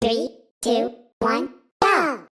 3, 2, 1, go!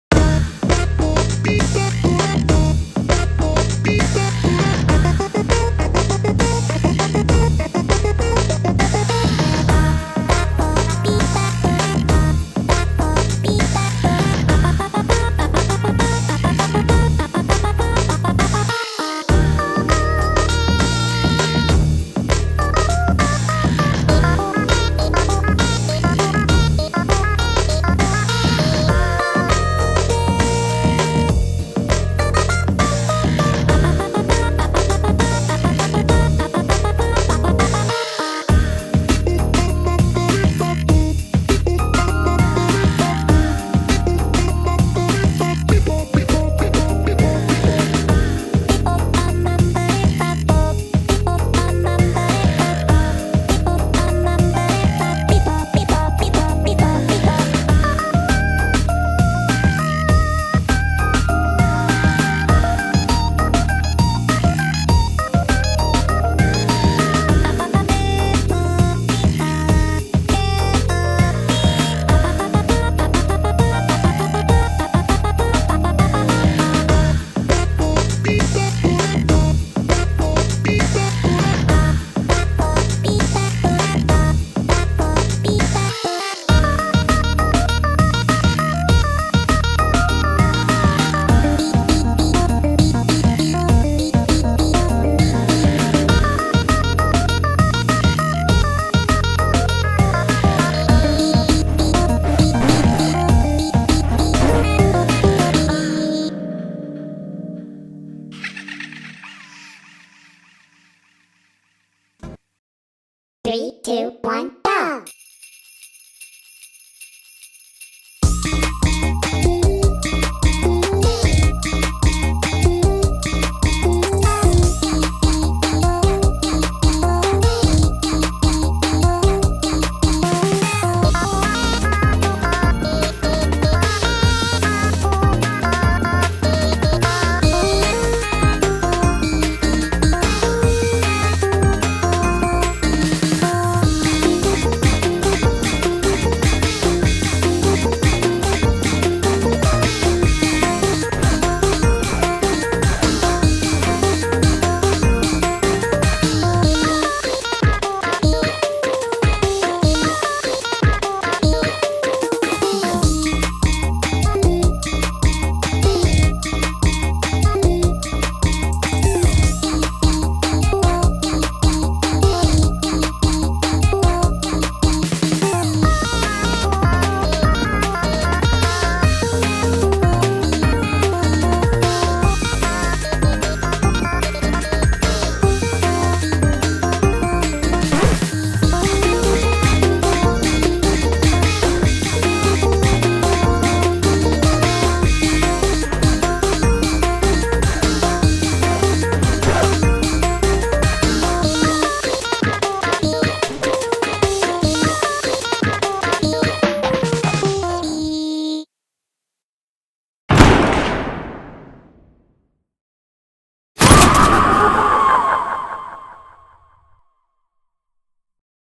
Three, two, one, go!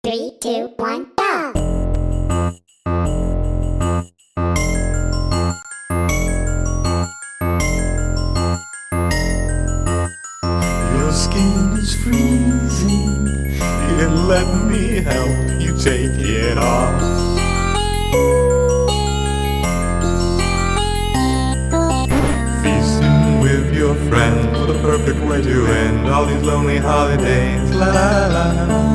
Three, two, one, go! Your skin is freezing, here let me help you take it off. Feasting with your friends, the perfect way to end all these lonely holidays. La la la.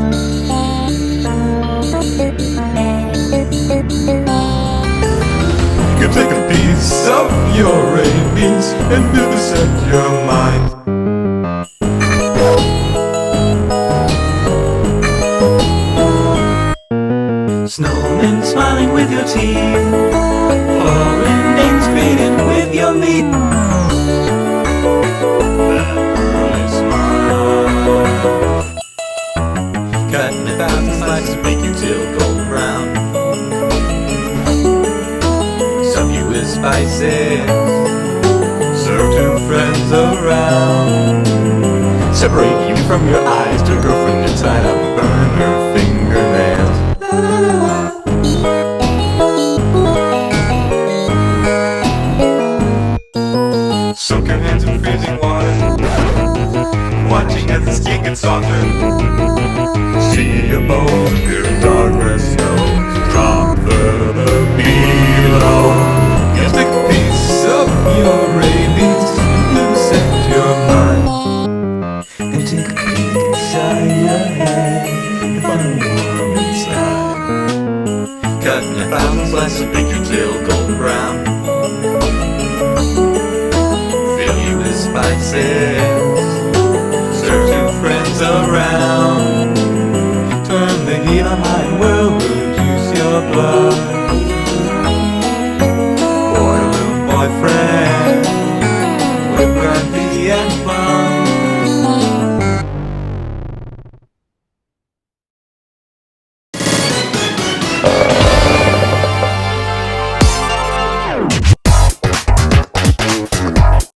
You can take a piece of your rabies and vivisect your mind. Snowmen smiling with your teeth, foreign names created with your meat. That early smile, cutting 1,000 slices, make you till golden brown. Stuff you with spices, serve to friends around. Separate you from your eyes to girlfriend inside out, burn her fingernails. Soak your hands in freezing water, watching as the skin gets softer. See a bowl appear in darkness, snow. Drop further below. You stick a piece of your rabies, you set your mind, and take a peek inside your head and find a world inside. Cut in 1,000 slices and make your tail golden brown. Fill you with spices, serve to friends around. Turn the heat on high, world reduce your blood.